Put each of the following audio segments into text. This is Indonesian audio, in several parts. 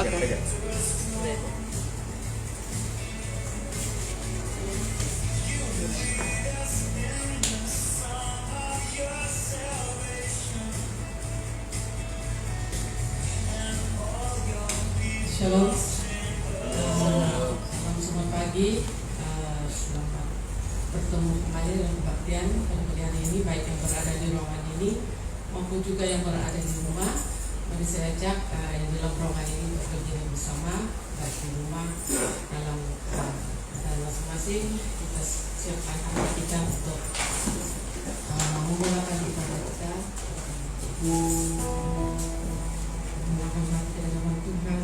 Oke. Shalom, selamat pagi, selamat bertemu kembali dalam kebaktian pada pagi hari ini, baik yang berada di ruangan ini maupun juga yang berada di rumah. Mari saya ajak yang di dalam ruangan ini untuk berdiri bersama, baik di rumah dalam dan masing-masing kita siapkan hati kita untuk memulakan ibadah kita. Memulakan hati dengan Tuhan.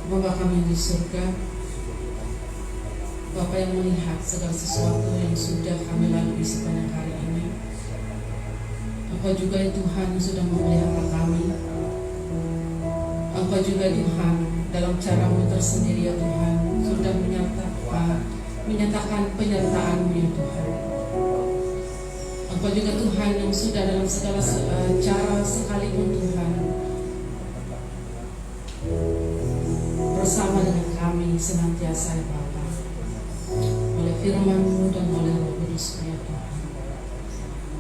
Bapa kami di surga, Bapa yang melihat segala sesuatu yang sudah kami lalui sepanjang hari ini. Engkau juga ya Tuhan yang sudah memelihara kami. Engkau juga Tuhan dalam cara-Mu tersendiri ya Tuhan sudah menyatakan penyertaan-Mu ya Tuhan. Engkau juga Tuhan yang sudah dalam segala cara sekalipun Tuhan bersama dengan kami senantiasa ya Bapa, oleh firman-Mu dan oleh Roh Kudus ya Tuhan.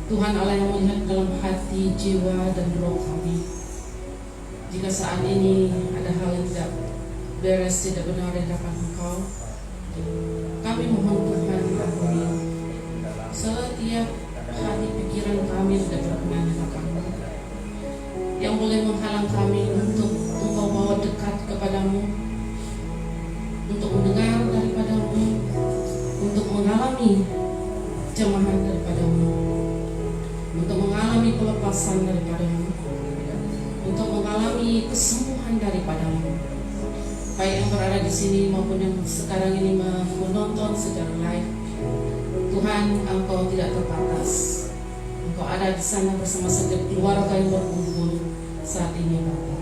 Tuhan Allah yang melihat dalam hati, jiwa dan roh kami. Jika saat ini ada hal yang tidak beres, tidak benar di hadapan Engkau, kami mohon Tuhan ampuni setiap hati pikiran kami tidak berkenan di hadapan-Mu, yang boleh menghalang kami untuk Engkau bawa dekat kepadamu, untuk mendengar daripada-Mu, untuk mengalami jamahan daripada-Mu, untuk mengalami pelepasan daripada-Mu, untuk mengalami kesembuhan daripada-Mu, baik yang berada di sini maupun yang sekarang ini menonton secara live. Tuhan, Engkau tidak terbatas. Engkau ada di sana bersama setiap keluarga yang berkumpul saat ini, Bapa.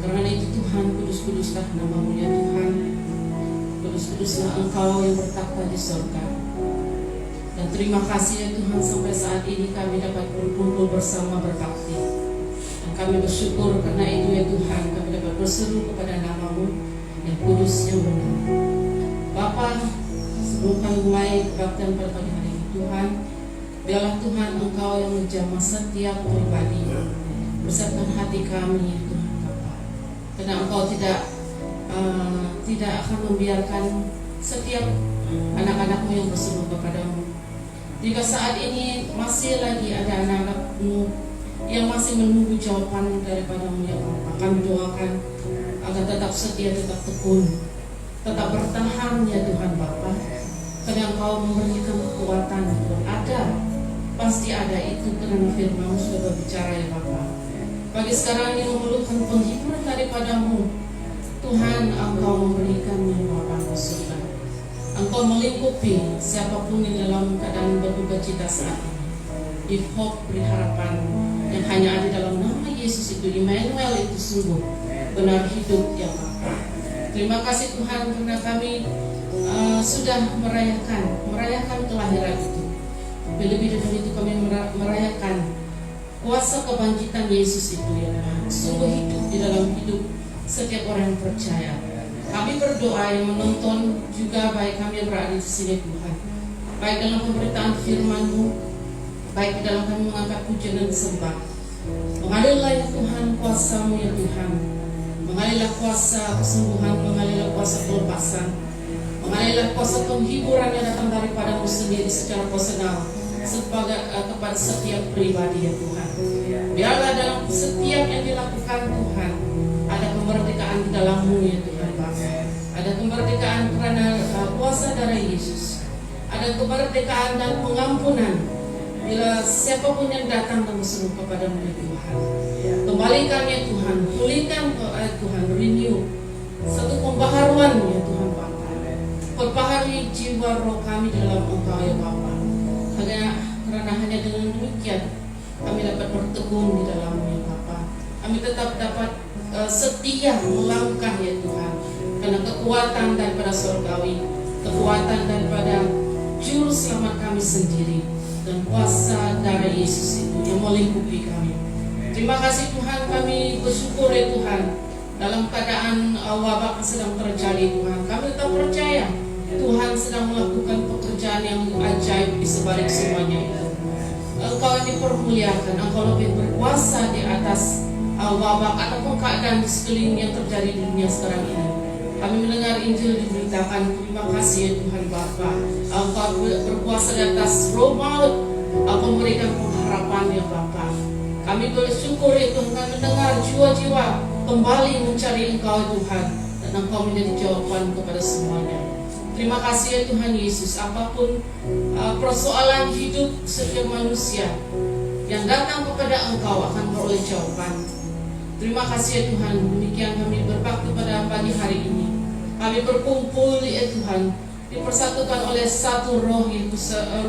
Karena itu Tuhan, kudus-kuduslah nama-Mu ya Tuhan. Kudus-kuduslah Engkau yang bertakhta di surga. Dan terima kasih ya Tuhan, sampai saat ini kami dapat berkumpul bersama berbakti. Dan kami bersyukur karena itu ya Tuhan, kami dapat berseru kepada nama-Mu yang kudus, yang benar. Bapa, sebelum kami mulai kebaktian pada pagi hari ini Tuhan, biarlah Tuhan Engkau yang menjamah setiap pribadi, bersihkan hati kami ya Tuhan Bapa. Karena Engkau tidak akan membiarkan setiap anak-anak-Mu yang berseru kepada-Mu. Jika saat ini masih lagi ada anak-anak-Mu yang masih menunggu jawaban daripada-Mu ya Bapa, kami doakan agar tetap setia, tetap tekun, tetap bertahan ya Tuhan Bapa. Karena Engkau memberikan kekuatan, pasti ada itu karena firman-Mu sudah berbicara ya Bapa. Bagi sekarang ini memerlukan penghiburan daripada-Mu, Tuhan, Engkau memberikannya Bapa surga. Engkau melingkupi siapapun yang dalam keadaan berduka cita saat ini. Give hope, beri harapan yang hanya ada dalam nama Yesus itu, Immanuel itu sungguh benar hidup ya Bapa. Terima kasih Tuhan karena kami sudah merayakan kelahiran itu. Lebih dari itu kami merayakan kuasa kebangkitan Yesus itu ya Tuhan. Sungguh hidup di dalam hidup setiap orang yang percaya. Kami berdoa yang menonton juga, baik kami yang berada di sini Tuhan, baik dalam pemberitaan firman-Mu, baik dalam kami mengangkat pujian dan sembah. Mengalirlah ya Tuhan kuasa-Mu ya Tuhan. Mengalirlah kuasa kesembuhan, mengalirlah kuasa pelepasan, mengalirlah kuasa penghiburan yang datang daripada-Mu sendiri secara personal kepada setiap pribadi ya Tuhan. Biarlah dalam setiap yang dilakukan Tuhan ada kemerdekaan di dalam-Mu ya Tuhan Bapa. Ada kemerdekaan karena kuasa darah Yesus. Ada kemerdekaan dan pengampunan bila siapapun yang datang dan berseru kepada-Mu ya Tuhan. Kembalikan ya Tuhan, pulihkan Tuhan, renew satu pembaharuan ya Tuhan Bapa. Perbaharui jiwa roh kami dalam Engkau ya Bapa. Karena hanya dengan demikian kami dapat bertekun di dalam-Mu ya Bapa. Kami tetap dapat setia melangkah ya Tuhan, karena kekuatan daripada surgawi, kekuatan daripada juru selamat kami sendiri, dan kuasa darah Yesus itu yang melingkupi kami. Terima kasih Tuhan, kami bersyukur ya Tuhan, dalam keadaan wabah yang sedang terjadi Tuhan, kami tetap percaya Tuhan sedang melakukan pekerjaan yang ajaib di sebalik semuanya itu. Engkau yang dipermuliakan, Engkau lebih berkuasa di atas wabah ataupun keadaan di sekeliling yang terjadi di dunia sekarang ini. Kami mendengar Injil diberitakan, terima kasih ya Tuhan Bapa, Engkau berkuasa di atas roh maut, Engkau memberikan pengharapan ya Bapa. Kami bersyukur ya Tuhan, kami mendengar jiwa-jiwa kembali mencari Engkau ya Tuhan, dan Engkau menjadi jawaban kepada semuanya. Terima kasih ya Tuhan Yesus, apapun persoalan hidup setiap manusia yang datang kepada Engkau akan beroleh jawaban. Terima kasih ya Tuhan, demikian kami berbakti pada pagi hari ini. Kami berkumpul ya Tuhan, dipersatukan oleh satu roh, yaitu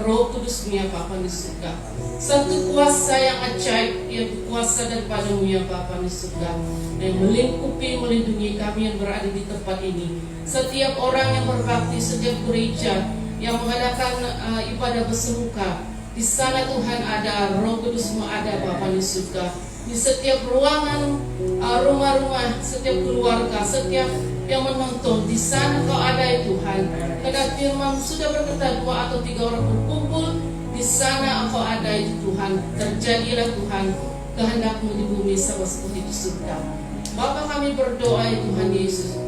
Roh Kudus ya Bapa di surga. Satu kuasa yang ajaib, yaitu kuasa daripada-Mu ya Bapa di surga, yang melingkupi, melindungi kami yang berada di tempat ini. Setiap orang yang berbakti, setiap gereja yang mengadakan ibadah bersemuka, di sana Tuhan ada Roh Kudus-Mu ada Bapa di surga. Di setiap ruangan, rumah-rumah, setiap keluarga, setiap yang menonton, di sana Kau ada ya Tuhan. Karena firman sudah berkata 2 atau 3 orang berkumpul, di sana Engkau ada ya Tuhan. Terjadilah Tuhan kehendak-Mu di bumi sama seperti di surga. Bapa, kami berdoa ya Tuhan Yesus,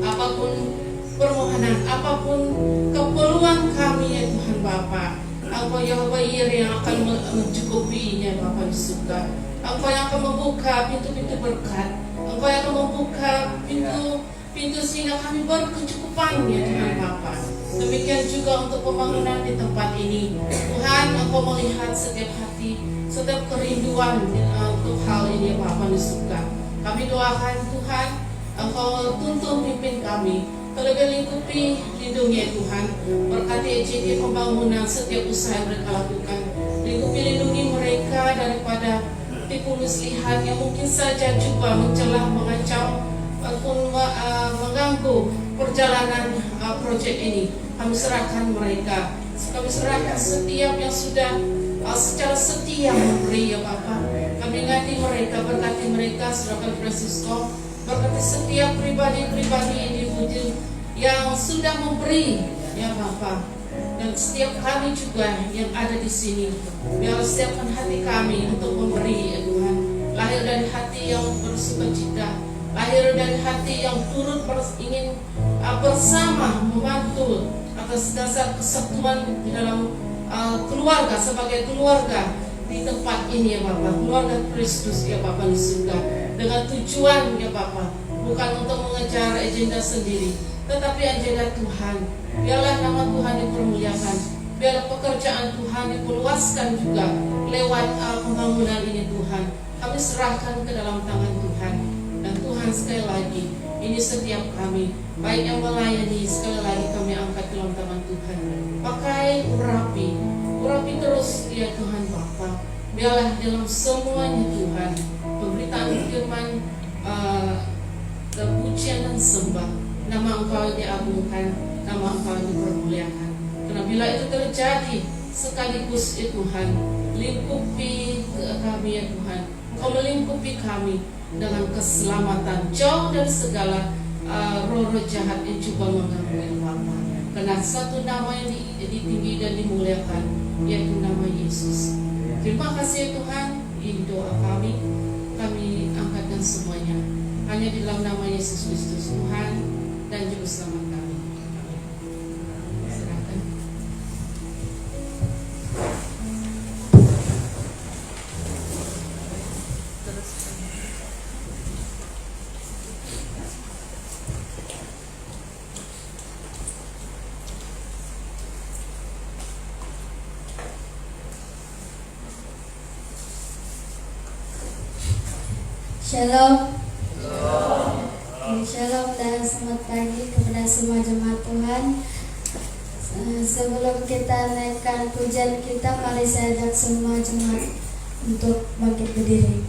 apapun permohonan, apapun keperluan kami ya Tuhan Bapa, Engkau Yahweh Yireh yang akan mencukupinya Bapa di surga. Engkau yang akan membuka pintu-pintu berkat, Engkau yang akan membuka pintu sehingga kami berkecukupan ya Tuhan Bapa. Demikian juga untuk pembangunan di tempat ini, Tuhan Engkau melihat setiap hati, setiap kerinduan untuk hal ini ya Bapa di surga. Kami doakan Tuhan, Engkau tuntun pimpin kami, terlebih lingkupi, lindungi ya Tuhan. Berkati EJD pembangunan setiap usaha yang mereka lakukan, lingkupi lindungi mereka daripada tipu muslihat yang mungkin saja coba mencelah, mengancam ataupun mengganggu perjalanan proyek ini. Kami serahkan mereka, kami serahkan setiap yang sudah secara setia memberi ya Bapa. Kami ingati mereka, berkati mereka, serahkan Francisco, berkati setiap pribadi-pribadi individu yang sudah memberi ya Bapa. Dan setiap kami juga yang ada di sini, biar siapkan hati kami untuk memberi ya Tuhan. Lahir dari hati yang bersukacita, lahir dari hati yang turut ingin bersama membantu atas dasar kesatuan di dalam keluarga, sebagai keluarga di tempat ini ya Bapak, keluarga Kristus ya Bapak di surga, dengan tujuan ya Bapak, bukan untuk mengejar agenda sendiri, tetapi agenda Tuhan. Biarlah nama Tuhan dipermuliakan, biarlah pekerjaan Tuhan diperluaskan juga lewat pembangunan ini Tuhan. Kami serahkan ke dalam tangan Tuhan. Dan Tuhan sekali lagi, ini setiap kami, baik yang melayani, sekali lagi kami angkat ke dalam tangan Tuhan. Pakai urapi terus ya Tuhan Bapa. Biarlah dalam semuanya Tuhan, pemberitaan firman dan pujian dan sembah, nama Engkau diagungkan, nama Engkau dipermuliakan. Karena bila itu terjadi, sekaligus ya Tuhan, lingkupi kami ya Tuhan. Engkau melingkupi kami dengan keselamatan, jauh dari segala roh-roh jahat yang coba mengganggu ya Bapa. Karena satu nama yang ditinggi dan dimuliakan, yaitu nama Yesus. Terima kasih ya Tuhan. Ini doa kami angkatkan semuanya hanya di dalam nama Yesus Kristus, Tuhan dan Juru Selamat kami. Serahkan. Shalom. Shalom dan selamat pagi kepada semua jemaat Tuhan. Sebelum kita naikkan pujian kita, mari saya ajak semua jemaat untuk bangkit berdiri.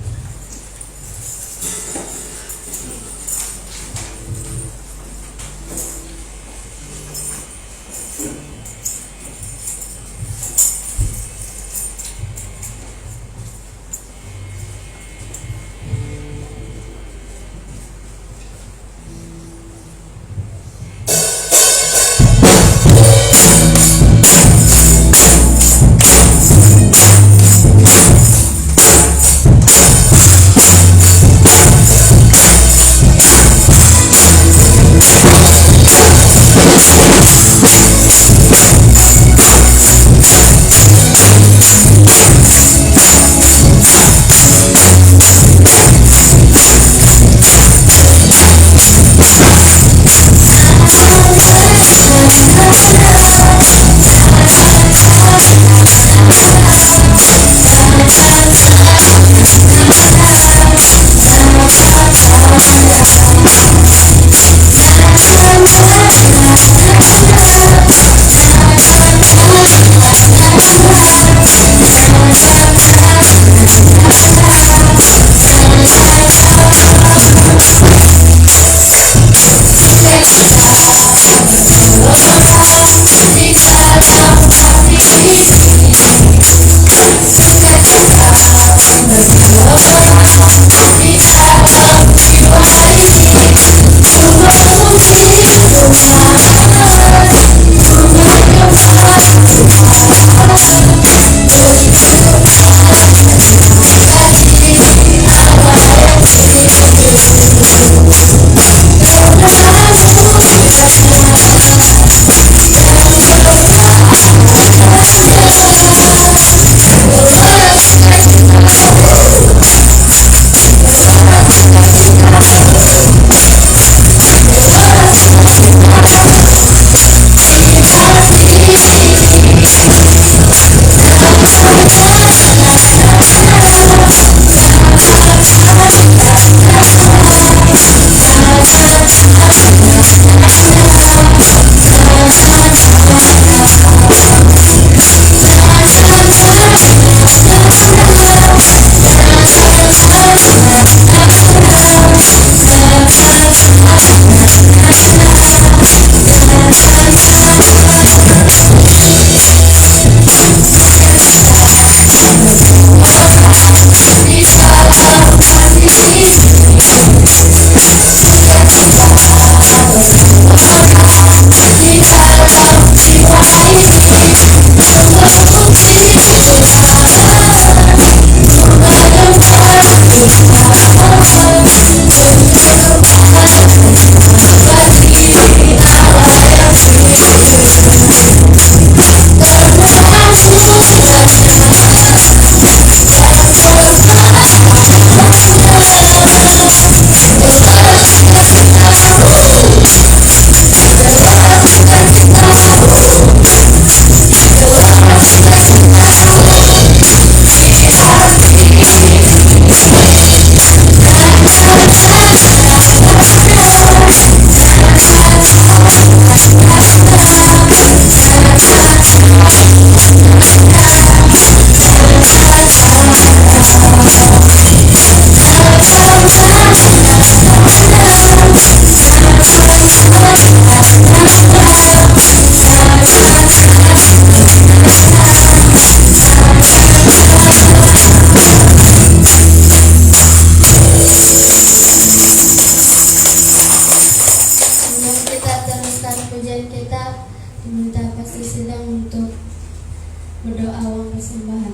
persembahan.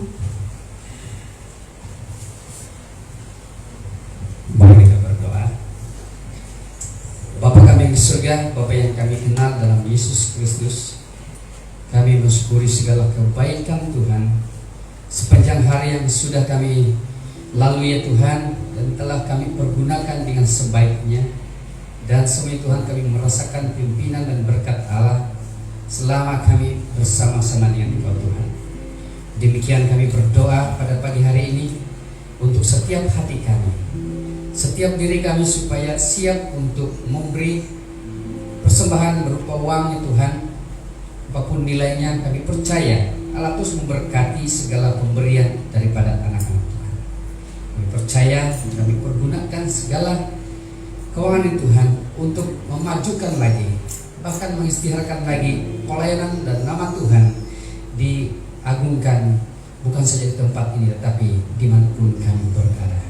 Mari kita berdoa. Bapa kami yang di surga, Bapa yang kami kenal dalam Yesus Kristus, kami mensyukuri segala kebaikan Tuhan sepanjang hari yang sudah kami lalui ya Tuhan, dan telah kami pergunakan dengan sebaiknya. Dan semua Tuhan kami merasakan pimpinan dan berkat Allah selama kami bersama-sama dengan Engkau Tuhan. Demikian kami berdoa pada pagi hari ini untuk setiap hati kami, setiap diri kami, supaya siap untuk memberi persembahan berupa uang ya Tuhan. Apapun nilainya, kami percaya Allah terus memberkati segala pemberian daripada anak-anak Tuhan. Kami percaya kami pergunakan segala keuangan Tuhan untuk memajukan lagi, bahkan mengistiharkan lagi pelayanan dan nama Tuhan diagungkan, bukan saja di tempat ini tetapi dimanapun kami berada.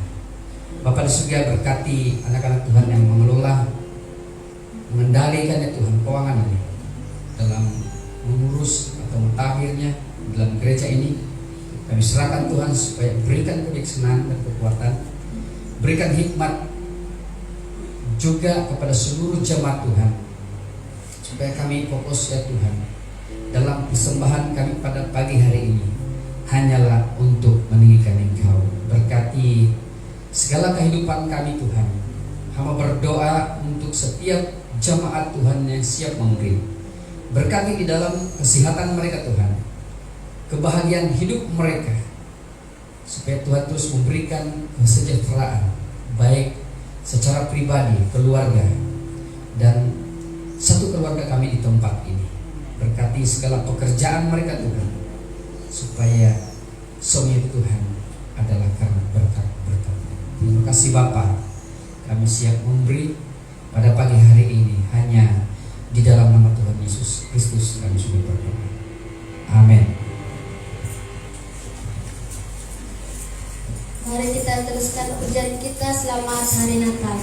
Bapa di surga, berkati anak-anak Tuhan yang mengelola, mengendalikan ya Tuhan keuangan ini dalam mengurus atau mentakhirnya dalam gereja ini. Kami serahkan Tuhan supaya berikan kebijaksanaan dan kekuatan, berikan hikmat juga kepada seluruh jemaat Tuhan, supaya kami fokus ya Tuhan dalam persembahan kami pada pagi hari ini hanyalah untuk meninggikan Engkau. Berkati segala kehidupan kami Tuhan. Hamba berdoa untuk setiap jemaat Tuhan yang siap memberi. Berkati di dalam kesehatan mereka Tuhan, kebahagiaan hidup mereka, supaya Tuhan terus memberikan kesejahteraan baik secara pribadi, keluarga, dan satu keluarga kami di tempat ini. Berkati segala pekerjaan mereka Tuhan, supaya semua Tuhan adalah karena berkat-berkat. Terima kasih Bapa, kami siap memberi pada pagi hari ini hanya di dalam nama Tuhan Yesus Kristus kami sudah berdoa. Amin. Mari kita teruskan pujian kita. Selamat Hari Natal.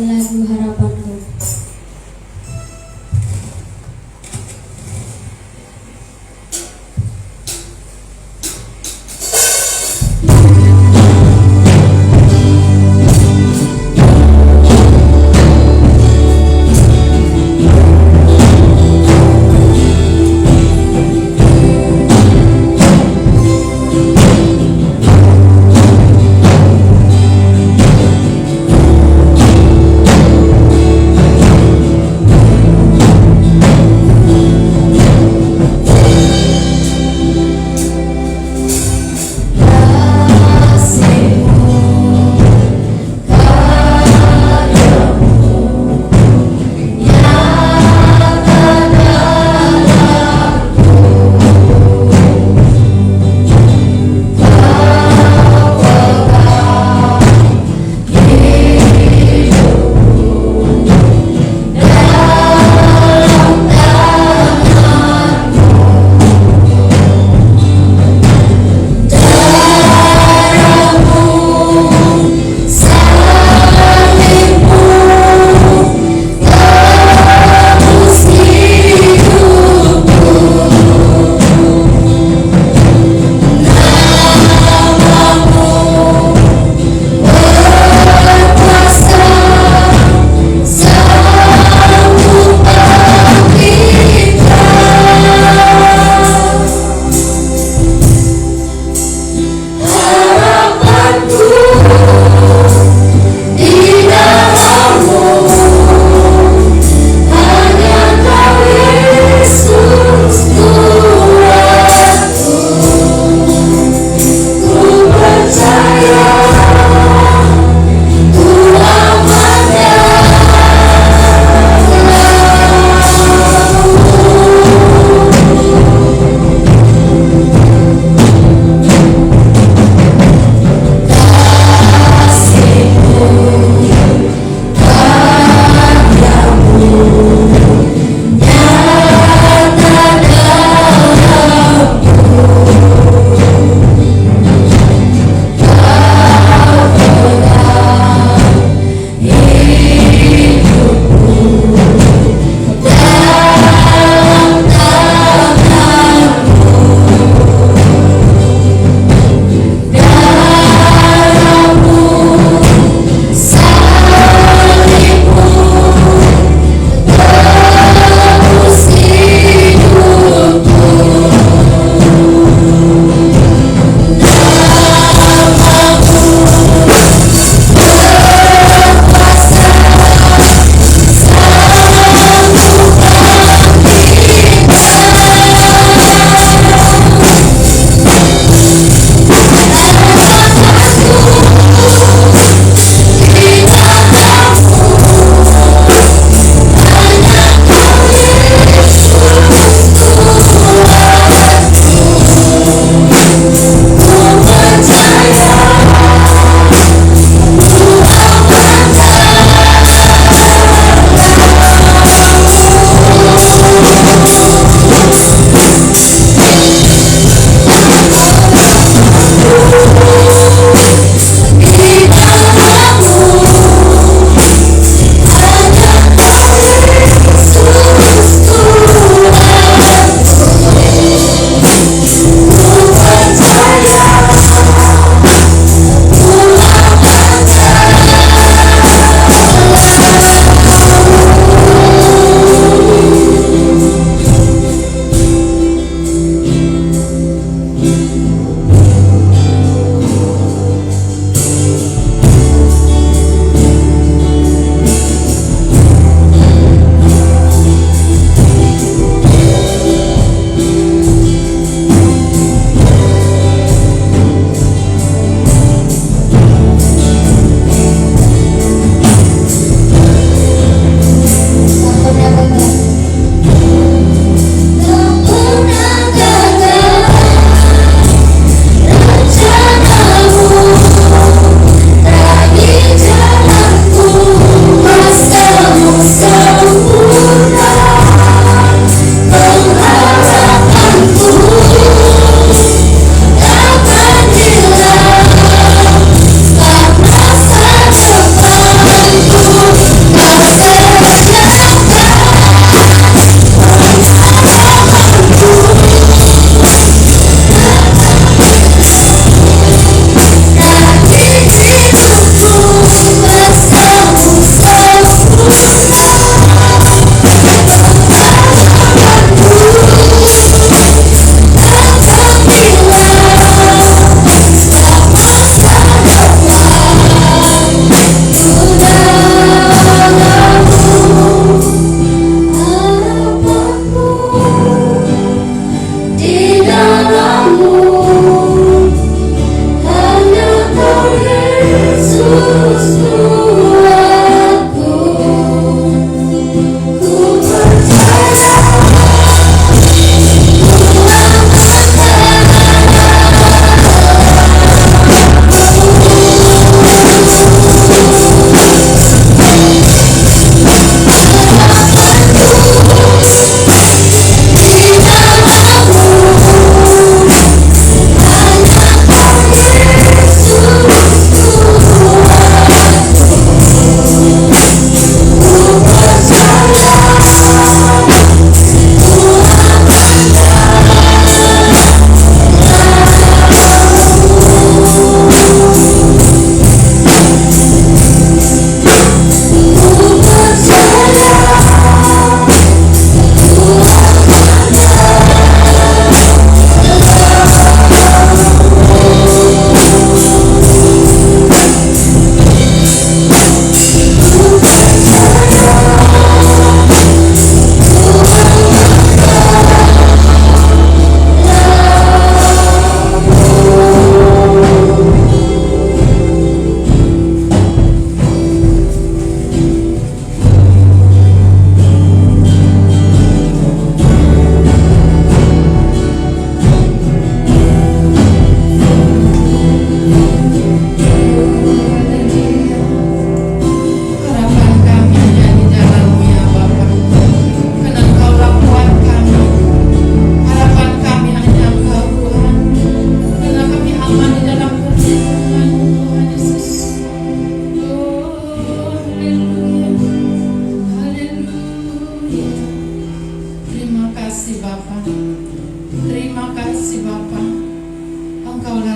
lagu harapanku.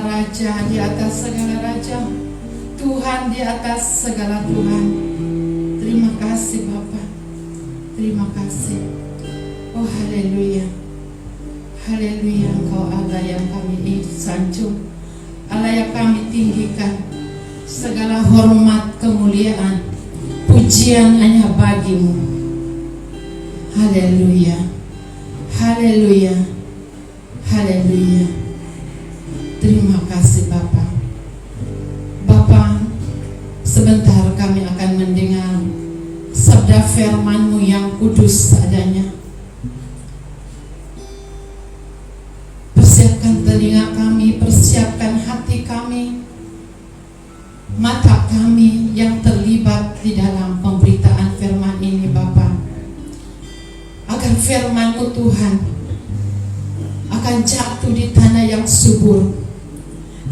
Raja di atas segala raja, Tuhan di atas segala Tuhan. Terima kasih Bapa, terima kasih. Oh haleluya, haleluya, Engkau Allah yang kami sanjung, Allah yang kami tinggikan. Segala hormat, kemuliaan, pujian hanya bagimu. Haleluya, haleluya, haleluya. Terima kasih Bapa. Bapa, sebentar kami akan mendengar sabda firman-Mu yang kudus adanya. Persiapkan telinga kami, persiapkan hati kami, mata kami yang terlibat di dalam pemberitaan firman ini Bapa. Agar firman-Mu Tuhan akan jatuh di tanah yang subur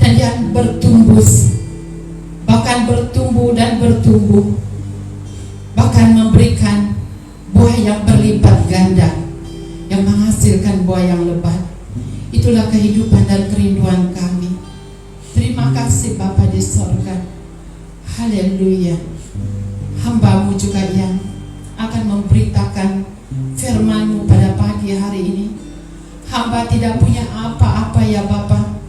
dan yang bertumbuh, bahkan bertumbuh dan bertumbuh, bahkan memberikan buah yang berlipat ganda, yang menghasilkan buah yang lebat. Itulah kehidupan dan kerinduan kami. Terima kasih Bapa di sorga. Haleluya. Hamba-Mu juga yang akan memberitakan firman-Mu pada pagi hari ini. Hamba tidak punya apa-apa ya Bapa.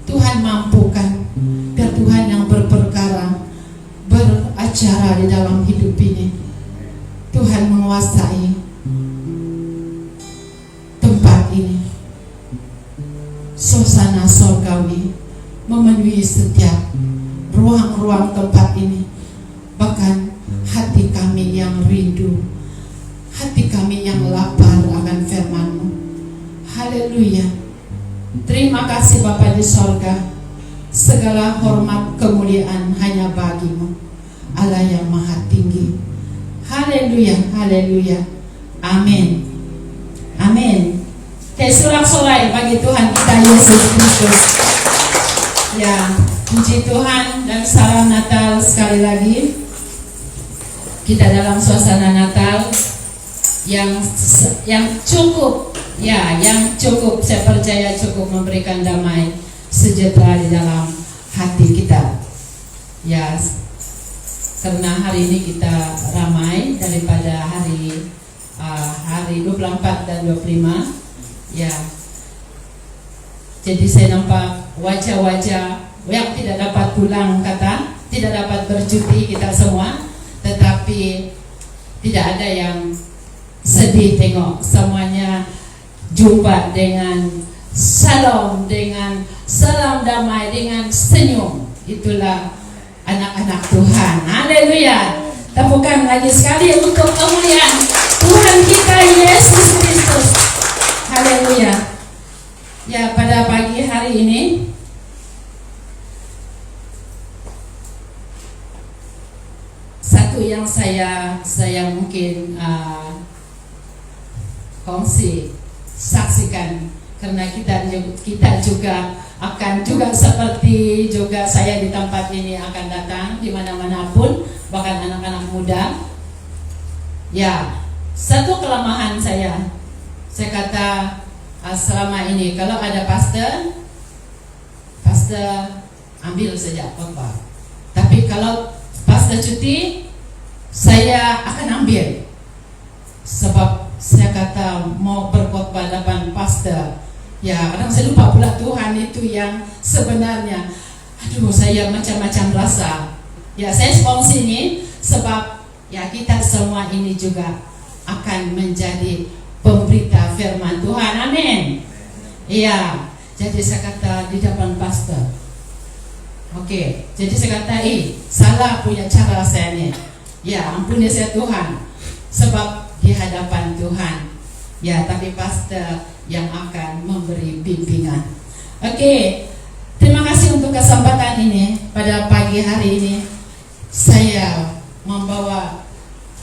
Tuhan mampukan, biar Tuhan yang berperkara, beracara di dalam hidup ini. Tuhan menguasai tempat ini. Suasana surgawi memenuhi setiap ruang-ruang tempat ini. Bahkan hati kami yang rindu, hati kami yang lapar akan firman-Mu. Haleluya. Terima kasih Bapa di sorga. Segala hormat kemuliaan hanya bagi-Mu, Allah yang maha tinggi. Haleluya, haleluya. Amin, amin. Sorak-sorai bagi Tuhan kita Yesus Kristus. Ya, puji Tuhan dan salam Natal sekali lagi. Kita dalam suasana Natal yang cukup, ya, yang cukup, saya percaya cukup memberikan damai sejahtera di dalam hati kita. Ya, karena hari ini kita ramai daripada hari 24 dan 25 ya. Jadi saya nampak wajah-wajah yang tidak dapat pulang, tidak dapat bercuti kita semua, tetapi tidak ada yang sedih tengok, semuanya jumpa dengan salam, dengan salam damai, dengan senyum. Itulah anak-anak Tuhan. Haleluya. Tepukan lagi sekali untuk kemuliaan Tuhan kita Yesus Kristus. Haleluya. Ya, pada pagi hari ini satu yang saya mungkin kongsi saksikan, karena kita juga akan juga seperti juga saya di tempat ini akan datang di mana-mana pun, bahkan anak-anak muda. Ya, satu kelemahan saya kata selama ini kalau ada pastor ambil saja khotbah. Tapi kalau pastor cuti, saya akan ambil. Sebab saya kata mau berkhotbah depan pastor. Ya, kadang saya lupa pula Tuhan itu yang sebenarnya. Aduh, saya macam-macam rasa. Ya, saya kongsi ini sebab ya kita semua ini juga akan menjadi pemberita firman Tuhan. Amin. Iya. Jadi saya kata di depan pastor. Oke. Jadi saya kata, salah punya cara saya ni. Ya, ampuni saya Tuhan. Sebab di hadapan Tuhan. Ya, tapi pastor yang akan memberi bimbingan. Oke. Terima kasih untuk kesempatan ini. Pada pagi hari ini saya membawa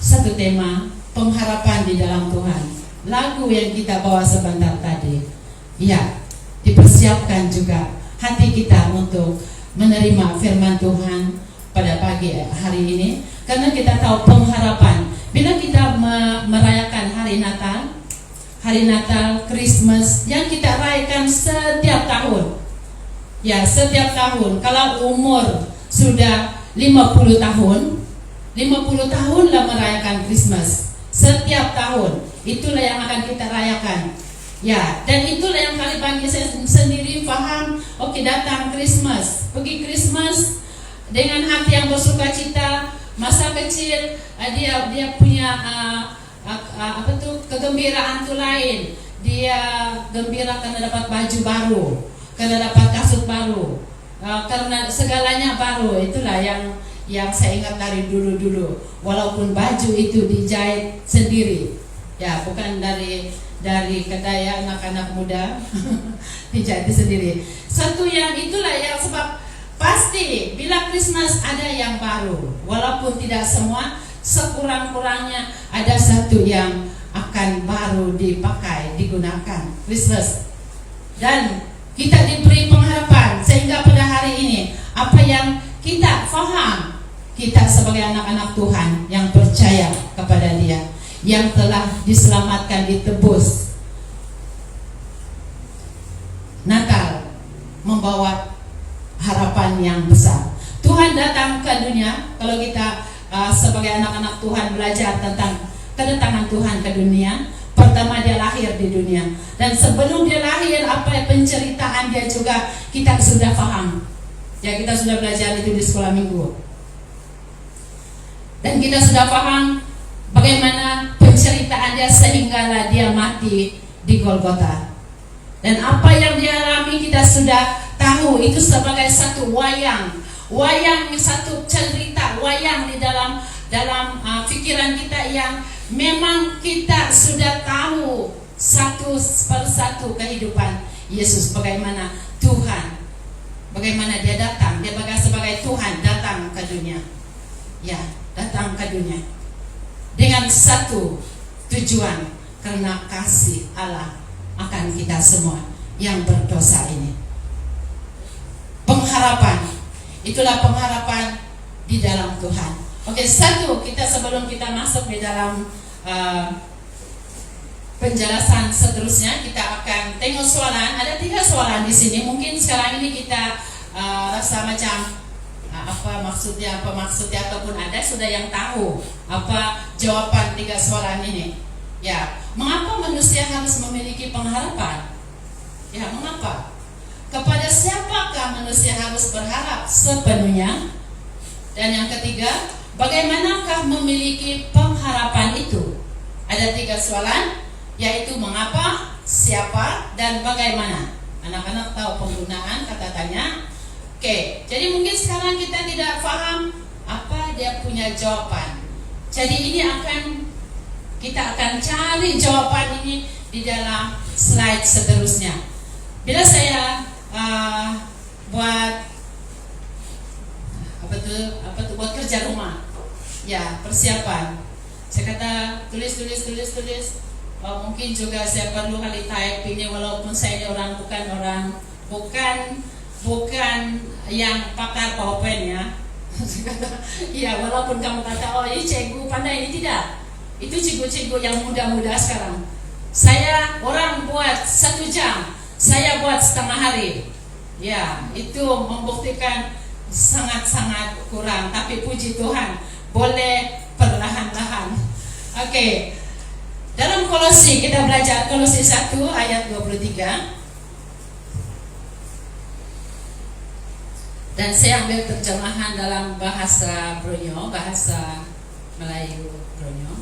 satu tema, pengharapan di dalam Tuhan. Lagu yang kita bawa sebentar tadi, ya, dipersiapkan juga hati kita untuk menerima firman Tuhan pada pagi hari ini, karena kita tahu pengharapan. Bila kita merayakan hari Natal, Christmas yang kita rayakan setiap tahun, ya, setiap tahun. Kalau umur sudah 50 tahun lah merayakan Christmas setiap tahun. Itulah yang akan kita rayakan. Ya, dan itulah yang kali bagi saya sendiri faham. Oke, datang Christmas, pergi Christmas dengan hati yang bersuka cita. Masa kecil dia punya kegembiraan tu lain. Dia gembira karena dapat baju baru, karena dapat kasut baru, karena segalanya baru. Itulah yang saya ingat dari dulu. Walaupun baju itu dijahit sendiri. Ya, bukan dari kedai anak-anak muda dijahit sendiri. Satu yang itulah yang sebab pasti bila Christmas ada yang baru, walaupun tidak semua, sekurang-kurangnya ada satu yang akan baru dipakai, digunakan Christmas. Dan kita diberi pengharapan sehingga pada hari ini apa yang kita faham, kita sebagai anak-anak Tuhan yang percaya kepada Dia, yang telah diselamatkan, ditebus. Natal membawa harapan yang besar. Tuhan datang ke dunia. Kalau kita sebagai anak-anak Tuhan belajar tentang kedatangan Tuhan ke dunia, pertama dia lahir di dunia. Dan sebelum dia lahir, apa penceritaan dia juga kita sudah faham. Ya, kita sudah belajar itu di sekolah minggu. Dan kita sudah paham bagaimana penceritaan dia sehinggalah dia mati di Golgota. Dan apa yang dia alami kita sudah tahu, itu sebagai satu wayang, satu cerita, wayang di dalam pikiran kita yang memang kita sudah tahu satu persatu kehidupan Yesus, bagaimana Tuhan, bagaimana dia datang, dia sebagai Tuhan datang ke dunia. Ya, datang ke dunia dengan satu tujuan, karena kasih Allah akan kita semua yang berdosa ini. Pengharapan, itulah pengharapan di dalam Tuhan. Oke, satu, kita sebelum kita masuk di dalam penjelasan seterusnya, kita akan tengok soalan. Ada 3 soalan di sini. Mungkin sekarang ini kita rasa macam apa maksudnya ataupun ada sudah yang tahu apa jawaban 3 soalan ini. Ya, mengapa manusia harus memiliki pengharapan? Ya, mengapa? Kepada siapakah manusia harus berharap sepenuhnya? Dan yang ketiga, bagaimanakah memiliki pengharapan itu? Ada 3 soalan, yaitu mengapa, siapa, dan bagaimana. Anak-anak tahu penggunaan kata tanya. Oke, jadi mungkin sekarang kita tidak paham apa dia punya jawaban. Jadi ini kita akan cari jawaban ini di dalam slide seterusnya. Bila saya buat buat kerja rumah, ya persiapan. Saya kata tulis. Mungkin juga saya perlu kali type ini, walaupun saya ini bukan yang pakar PowerPoint ya. Ya, walaupun kamu kata oh ini cikgu pandai, ini tidak. Itu cikgu-cikgu yang muda-muda sekarang. Orang buat 1 jam, saya buat setengah hari. Ya, itu membuktikan sangat-sangat kurang. Tapi puji Tuhan, boleh perlahan-lahan. Oke. Dalam Kolose kita belajar Kolose 1 ayat 23. Dan saya ambil terjemahan dalam bahasa Bronyo, bahasa Melayu Bronyo.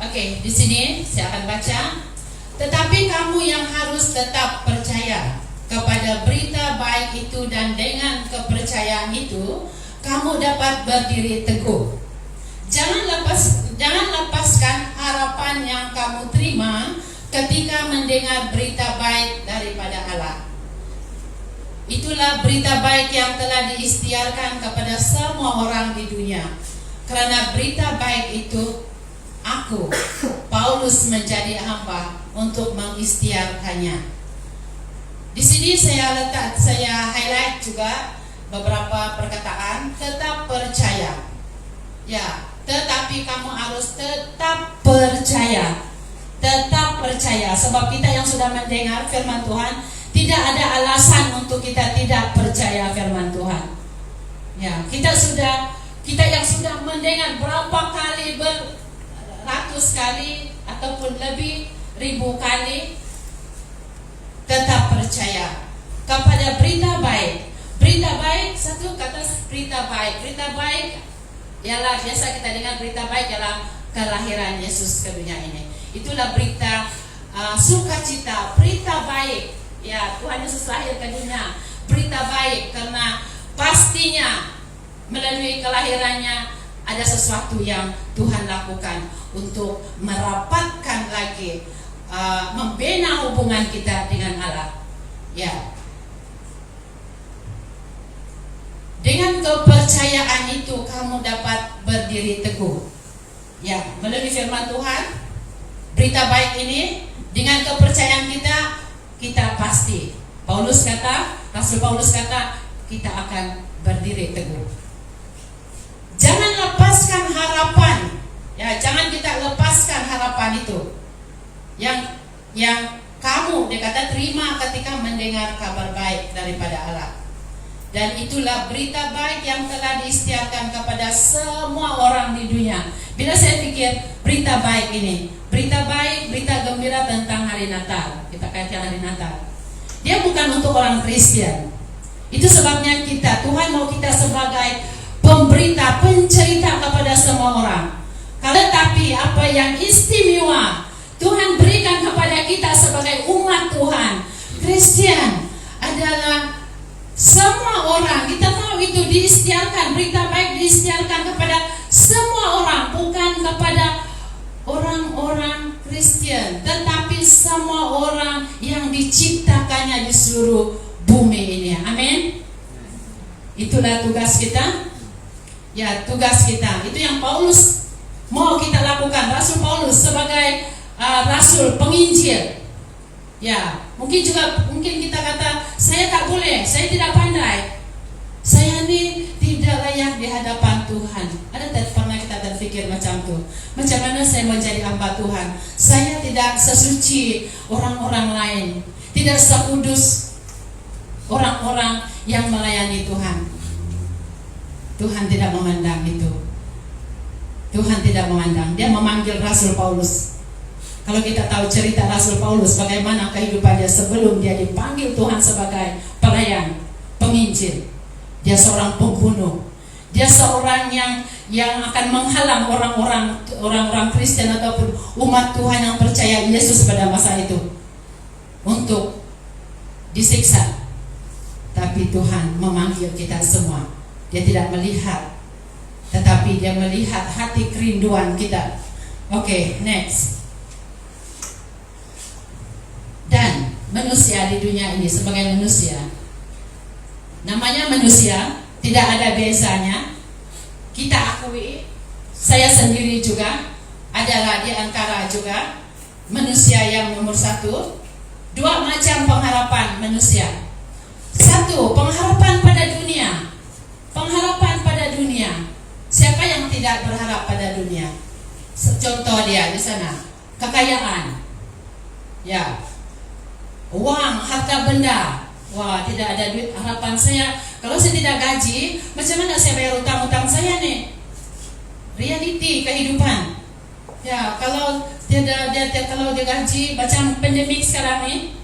Oke, di sini saya akan baca. Tetapi kamu yang harus tetap percaya kepada berita baik itu, dan dengan kepercayaan itu kamu dapat berdiri teguh. Jangan lepaskan harapan yang kamu terima ketika mendengar berita baik daripada Allah. Itulah berita baik yang telah diisytiharkan kepada semua orang di dunia. Karena berita baik itu, aku, Paulus, menjadi hamba untuk mengisytiharkannya. Di sini saya highlight juga beberapa perkataan. Tetap percaya. Ya, tetapi kamu harus tetap percaya. Tetap percaya. Sebab kita yang sudah mendengar firman Tuhan, tidak ada alasan untuk kita tidak percaya firman Tuhan. Ya, kita yang sudah mendengar berapa kali, beratus kali ataupun lebih ribu kali, tetap percaya kepada berita baik. Berita baik, satu kata berita baik. Berita baik ialah, biasa kita dengar berita baik ialah kelahiran Yesus ke dunia ini. Itulah berita sukacita, berita baik. Ya, Tuhan Yesus lahir ke dunia, berita baik, karena pastinya melalui kelahirannya ada sesuatu yang Tuhan lakukan untuk merapatkan lagi, membina hubungan kita dengan Allah. Ya. Dengan kepercayaan itu kamu dapat berdiri teguh. Ya, melalui firman Tuhan, berita baik ini, dengan kepercayaan kita pasti. Rasul Paulus kata, kita akan berdiri teguh. Jangan lepaskan harapan. Ya, jangan kita lepaskan harapan itu. Yang kamu dikata terima ketika mendengar kabar baik daripada Allah. Dan itulah berita baik yang telah diisytiharkan kepada semua orang di dunia. Bila saya pikir berita baik ini, berita baik, berita gembira tentang hari Natal, kita kaitkan hari Natal, dia bukan untuk orang Kristen. Itu sebabnya Tuhan mau kita sebagai pemberita, pencerita kepada semua orang. Tetapi apa yang istimewa Tuhan berikan kepada kita sebagai umat Tuhan Kristen adalah semua orang. Kita tahu itu diisytiharkan, berita baik diisytiharkan kepada semua orang, bukan kepada orang-orang Kristen, tetapi semua orang yang diciptakannya di seluruh bumi ini. Amin. Itulah tugas kita. Ya, tugas kita. Itu yang Paulus mau kita lakukan. Rasul Paulus sebagai rasul penginjil. Ya, mungkin kita kata, saya tak boleh, saya tidak pandai, saya ini tidak layak di hadapan Tuhan. Ada tak pernah kita terfikir berpikir macam tu. Macam mana saya menjadi hamba Tuhan? Saya tidak sesuci orang-orang lain, tidak sekudus orang-orang yang melayani Tuhan. Tuhan tidak memandang itu. Tuhan tidak memandang. Dia memanggil Rasul Paulus. Kalau kita tahu cerita Rasul Paulus, bagaimana kehidupannya sebelum dia dipanggil Tuhan sebagai pelayan, penginjil. Dia seorang pembunuh. Dia seorang yang akan menghalang orang-orang Kristen ataupun umat Tuhan yang percaya Yesus pada masa itu untuk disiksa. Tapi Tuhan memanggil kita semua. Dia tidak melihat, tetapi dia melihat hati kerinduan kita. Oke, next. Dan manusia di dunia ini sebagai manusia, namanya manusia, tidak ada bezanya. Kita akui, saya sendiri juga adalah di antara juga manusia yang nomor satu. Dua macam pengharapan manusia. Satu, pengharapan pada dunia. Pengharapan pada dunia. Siapa yang tidak berharap pada dunia? Contoh dia di sana, kekayaan, ya, uang, harta benda. Wah, tidak ada duit. Harapan saya, kalau saya tidak gaji, macam mana saya bayar utang-utang saya nih? Reality kehidupan. Ya, kalau dia gaji, macam pandemik sekarang nih.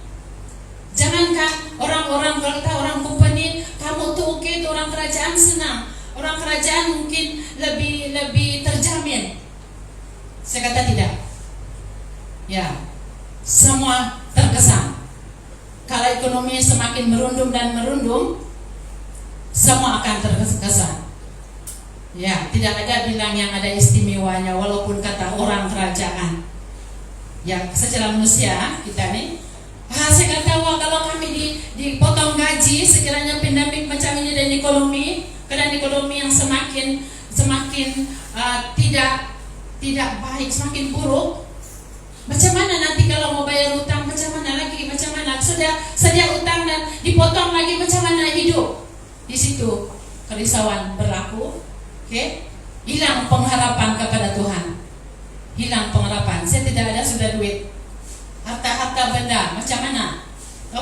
Jangankan orang-orang, kalau kita orang company, kamu tuh oke, tuh orang kerajaan senang. Orang kerajaan mungkin lebih terjamin. Saya kata tidak. Ya, semua terkesan. Kalau ekonomi semakin merundum dan merundum, semua akan terkesan. Ya, tidak ada bilang yang ada istimewanya, walaupun kata orang kerajaan. Ya, secara manusia kita nih, saya kata wah kalau kami dipotong gaji, sekiranya pandemik macam ini dan ekonomi, keadaan ekonomi yang semakin tidak baik, semakin buruk. Macam mana nanti kalau mau bayar utang, macam mana lagi, macam mana sudah sedia utang dan dipotong lagi, macam mana hidup? Di situ kerisauan berlaku. Oke? Hilang pengharapan kepada Tuhan. Hilang pengharapan. Saya tidak ada sudah duit. Harta-harta benda, macam mana?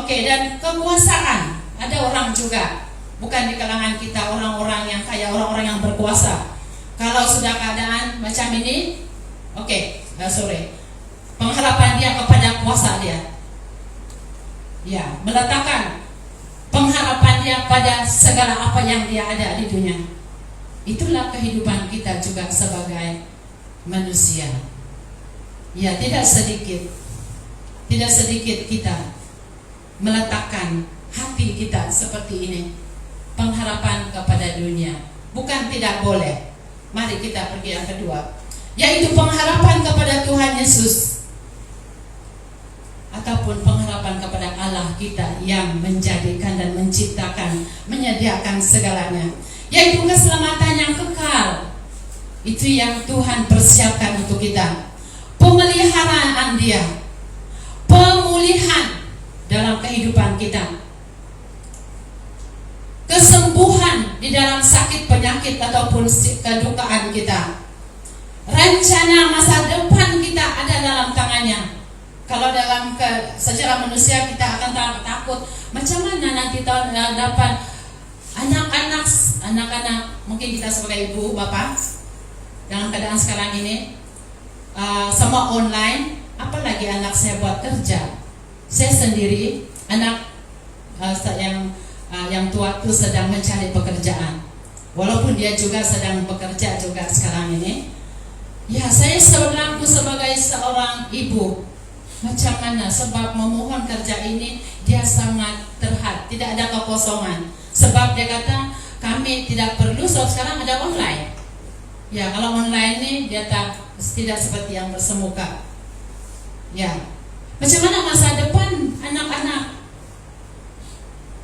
Oke, dan kekuasaan. Ada orang juga, bukan di kalangan kita, orang-orang yang kaya, orang-orang yang berkuasa. Kalau sudah keadaan macam ini, pengharapan dia kepada kuasa dia. Ya, meletakkan pengharapan dia pada segala apa yang dia ada di dunia. Itulah kehidupan kita juga sebagai manusia. Ya, tidak sedikit kita meletakkan hati kita seperti ini. Pengharapan kepada dunia. Bukan tidak boleh. Mari kita pergi yang kedua, yaitu pengharapan kepada Tuhan Yesus, ataupun pengharapan kepada Allah kita yang menjadikan dan menciptakan, menyediakan segalanya, yaitu keselamatan yang kekal. Itu yang Tuhan persiapkan untuk kita. Pemeliharaan Dia, pemulihan dalam kehidupan kita, kesembuhan di dalam sakit penyakit ataupun kedukaan kita. Rencana masa depan kita ada dalam tangannya. Kalau secara manusia kita akan takut, macam mana nanti tahun depan anak-anak, mungkin kita sebagai ibu, bapak, dalam keadaan sekarang ini semua online, apalagi anak saya buat kerja. Saya sendiri, anak yang tua itu sedang mencari pekerjaan, walaupun dia juga sedang bekerja juga sekarang ini. Ya, saya selaku sebagai seorang ibu, macam mana, sebab memohon kerja ini dia sangat terhad, tidak ada kekosongan. Sebab dia kata kami tidak perlu, sebab sekarang ada online. Ya, kalau online ini dia tidak seperti yang bersemuka. Ya, macam mana masa depan anak-anak?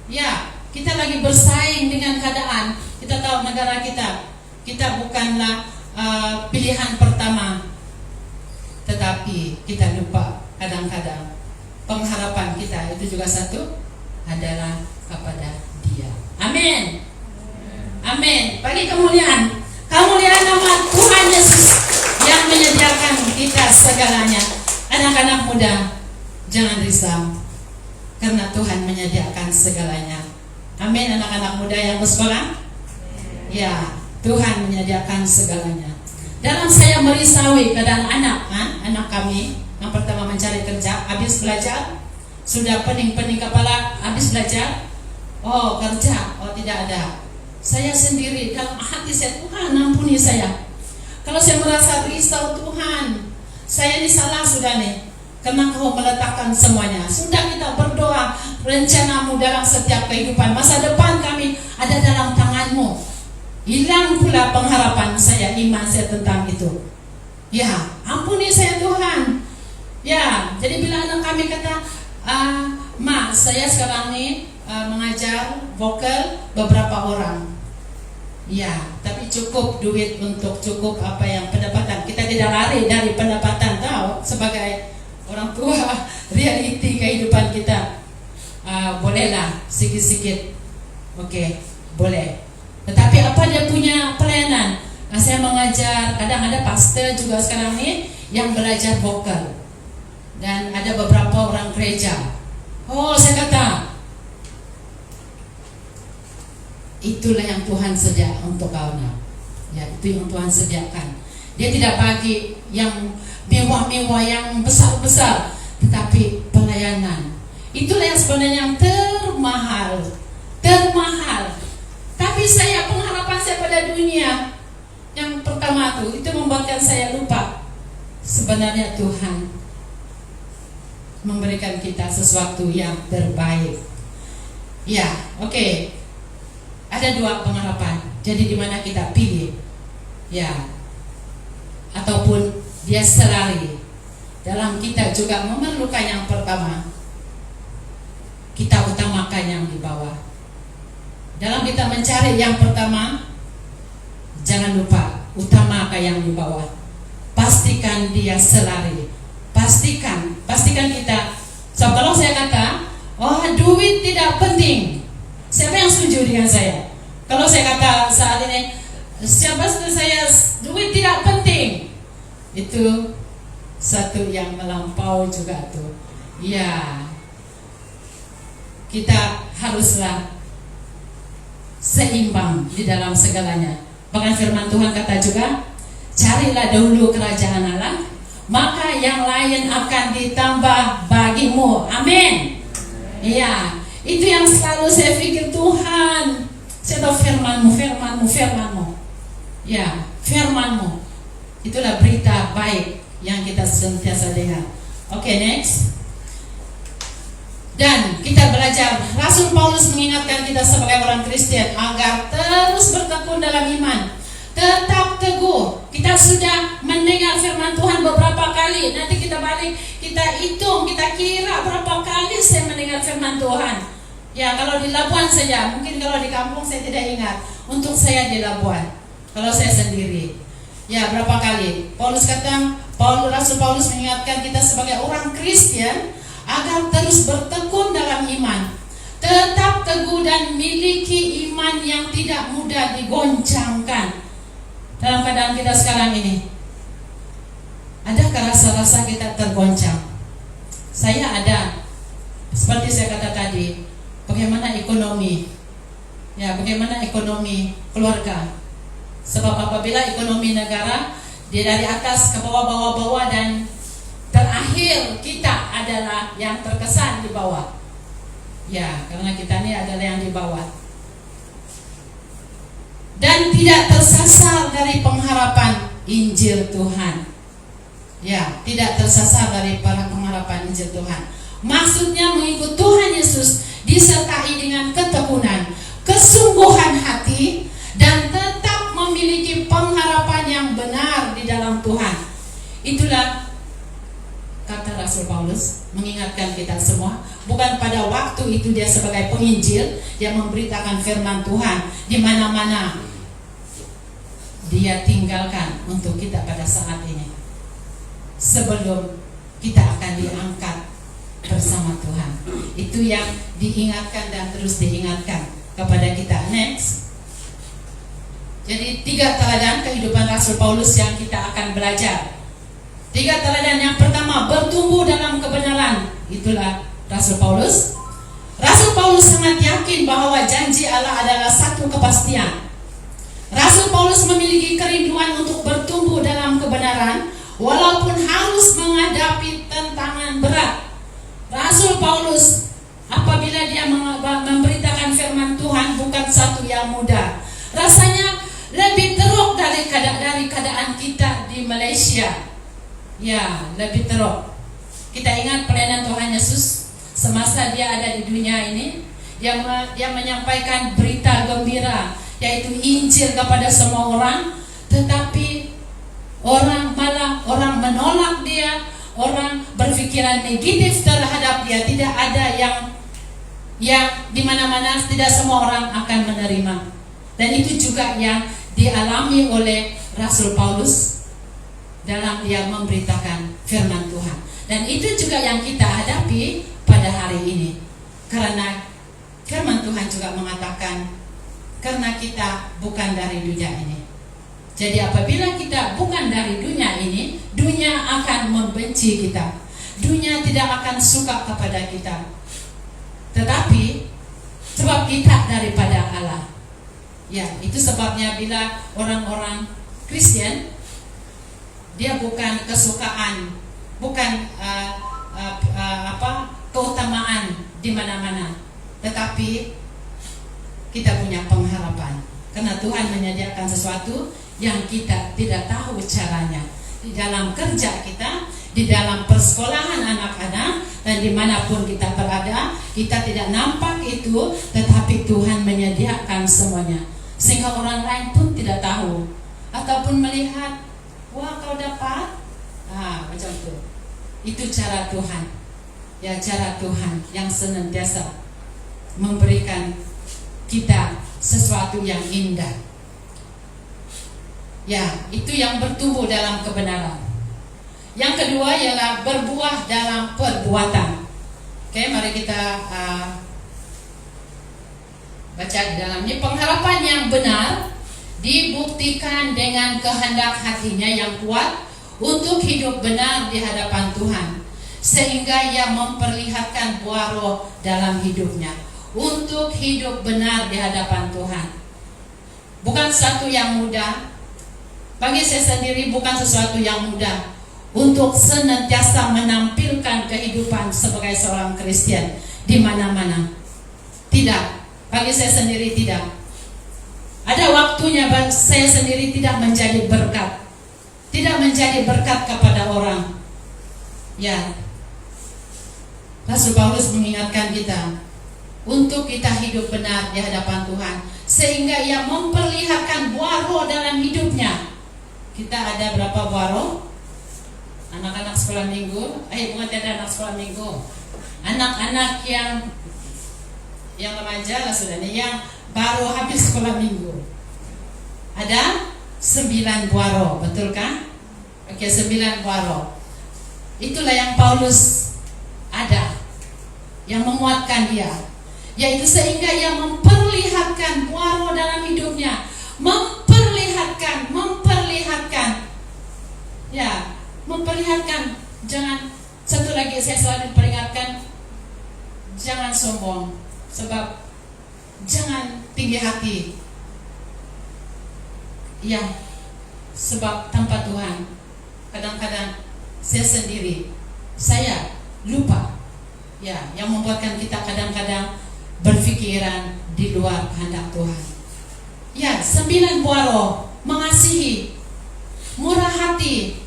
Ya, kita lagi bersaing dengan keadaan. Kita tahu negara kita bukanlah pilihan pertama, tetapi kita lupa kadang-kadang pengharapan kita itu juga satu adalah kepada Dia. Amin. Amin. Bagi kemuliaan nama Tuhan Yesus kita segalanya. Anak-anak muda, jangan risau, karena Tuhan menyediakan segalanya. Amin. Anak-anak muda yang bersekolah, ya, Tuhan menyediakan segalanya. Dalam saya merisaui keadaan anak kami yang pertama mencari kerja, habis belajar, sudah pening-pening kepala, habis belajar, oh kerja, oh tidak ada. Saya sendiri dalam hati saya, Tuhan ampuni saya. Kalau saya merasa risau, Tuhan, saya ini salah sudah nih, karena Kau meletakkan semuanya. Sudah kita berdoa, rencanamu dalam setiap kehidupan, masa depan kami ada dalam tangan-Mu. Hilang pula pengharapan saya, iman saya tentang itu. Ya, ampuni saya Tuhan. Ya, jadi bila anak kami kata, Ma, saya sekarang nih mengajar vokal beberapa orang. Ya, tapi cukup duit untuk cukup apa yang pendapatan. Kita tidak lari dari pendapatan, tahu, sebagai orang tua, realiti kehidupan kita. Bolehlah sikit-sikit. Oke, boleh. Tetapi apa dia punya pelayanan? Saya mengajar, kadang ada pastor juga sekarang ini yang belajar vokal. Dan ada beberapa orang gereja. Oh, saya kata, itulah yang Tuhan sediakan untuk kau nak. Ya, itu yang Tuhan sediakan. Dia tidak bagi yang mewah-mewah, yang besar-besar, tetapi pelayanan. Itulah yang sebenarnya yang termahal. Tapi pengharapan saya pada dunia yang pertama itu membuatkan saya lupa sebenarnya Tuhan memberikan kita sesuatu yang terbaik. Ya, oke. Ada dua pengharapan. Jadi di mana kita pilih, ya, ataupun dia selari. Dalam kita juga memerlukan yang pertama, kita utamakan yang di bawah. Dalam kita mencari yang pertama, jangan lupa utamakan yang di bawah. Pastikan dia selari. Pastikan kita. So, kalau saya kata, oh duit tidak penting, siapa yang setuju dengan saya? Kalau saya kata saat ini, siapa setuju saya duit tidak penting? Itu satu yang melampau juga tuh. Ya, kita haruslah seimbang di dalam segalanya. Bahkan firman Tuhan kata juga, carilah dahulu kerajaan Allah, maka yang lain akan ditambah bagimu. Amin. Iya, itu yang selalu saya pikir, Tuhan, saya tahu firman-Mu. Ya, firman-Mu. Itulah berita baik yang kita senantiasa dengar. Oke, next. Dan kita belajar, Rasul Paulus mengingatkan kita sebagai orang Kristen agar terus bertekun dalam iman, tetap teguh. Kita sudah mendengar firman Tuhan beberapa kali. Nanti kita balik, kita hitung, kita kira berapa kali saya mendengar firman Tuhan. Ya, kalau di Labuan saja, mungkin kalau di kampung saya tidak ingat. Untuk saya di Labuan, kalau saya sendiri, ya berapa kali Rasul Paulus mengingatkan kita sebagai orang Kristen agar terus bertekun dalam iman, tetap teguh dan miliki iman yang tidak mudah digoncangkan. Dalam keadaan kita sekarang ini, adakah rasa-rasa kita tergoncang? Saya ada. Seperti saya kata tadi, bagaimana ekonomi? Ya, bagaimana ekonomi keluarga? Sebab apabila ekonomi negara dia dari atas ke bawah dan terakhir kita adalah yang terkesan di bawah. Ya, karena kita ini adalah yang di bawah. Dan tidak tersasar dari pengharapan Injil Tuhan. Ya, tidak tersasar dari para pengharapan Injil Tuhan. Maksudnya mengikut Tuhan Yesus disertai dengan ketekunan, kesungguhan hati, dan tetap memiliki pengharapan yang benar di dalam Tuhan. Itulah kata Rasul Paulus mengingatkan kita semua. Bukan pada waktu itu dia sebagai penginjil, dia memberitakan firman Tuhan di mana-mana. Dia tinggalkan untuk kita pada saat ini, sebelum kita akan diangkat bersama Tuhan. Itu yang diingatkan dan terus diingatkan kepada kita. Next. Jadi 3 teladan kehidupan Rasul Paulus yang kita akan belajar. 3 teladan yang pertama, bertumbuh dalam kebenaran. Itulah Rasul Paulus. Rasul Paulus sangat yakin bahwa janji Allah adalah satu kepastian. Rasul Paulus memiliki kerinduan untuk bertumbuh dalam kebenaran walaupun harus menghadapi tantangan berat. Rasul Paulus apabila dia memberitakan firman Tuhan bukan satu yang mudah. Rasanya lebih teruk dari keadaan kita di Malaysia. Ya, lebih teruk. Kita ingat pelayanan Tuhan Yesus semasa dia ada di dunia ini, dia menyampaikan berita gembira, yaitu Injil kepada semua orang, tetapi orang menolak dia, orang berpikiran negatif terhadap dia. Tidak ada yang di mana-mana, tidak semua orang akan menerima. Dan itu juga yang dialami oleh Rasul Paulus dalam dia memberitakan firman Tuhan. Dan itu juga yang kita hadapi pada hari ini. Karena firman Tuhan juga mengatakan, karena kita bukan dari dunia ini. Jadi apabila kita bukan dari dunia ini, dunia akan membenci kita. Dunia tidak akan suka kepada kita. Tetapi sebab kita daripada Allah. Ya, itu sebabnya bila orang-orang Kristen, dia bukan kesukaan, bukan keutamaan di mana-mana, tetapi kita punya pengharapan karena Tuhan menyediakan sesuatu yang kita tidak tahu caranya. Di dalam kerja kita, di dalam persekolahan anak-anak, dan dimanapun kita berada, kita tidak nampak itu, tetapi Tuhan menyediakan semuanya, sehingga orang lain pun tidak tahu ataupun melihat, wah kau dapat, macam itu. Itu cara Tuhan, ya, cara Tuhan yang senantiasa memberikan kita sesuatu yang indah. Ya, itu yang bertumbuh dalam kebenaran. Yang kedua ialah berbuah dalam perbuatan. Oke, mari kita baca di dalamnya. Pengharapan yang benar dibuktikan dengan kehendak hatinya yang kuat untuk hidup benar di hadapan Tuhan, sehingga ia memperlihatkan buah roh dalam hidupnya. Untuk hidup benar di hadapan Tuhan bukan sesuatu yang mudah. Bagi saya sendiri bukan sesuatu yang mudah untuk senantiasa menampilkan kehidupan sebagai seorang Kristen di mana-mana. Tidak, bagi saya sendiri tidak. Ada waktunya saya sendiri tidak menjadi berkat, tidak menjadi berkat kepada orang. Ya, Rasul Paulus mengingatkan kita untuk kita hidup benar di hadapan Tuhan, sehingga ia memperlihatkan buah roh dalam hidupnya. Kita ada berapa buah roh? Anak-anak sekolah minggu, bukan ada anak sekolah minggu, anak-anak yang remaja lah sudah nih, yang baru habis sekolah minggu. Ada 9 buah roh, betul kan? Oke, 9 buah roh. Itulah yang Paulus ada, yang menguatkan dia, yaitu sehingga ia memperlihatkan buah roh dalam hidupnya. Memperlihatkan. Jangan, satu lagi saya selalu peringatkan, jangan sombong, sebab jangan tinggi hati. Ya, sebab tanpa Tuhan kadang-kadang saya sendiri, saya lupa. Ya, yang membuatkan kita kadang-kadang berpikiran di luar kehendak Tuhan. Ya, 9 buah roh: mengasihi, murah hati.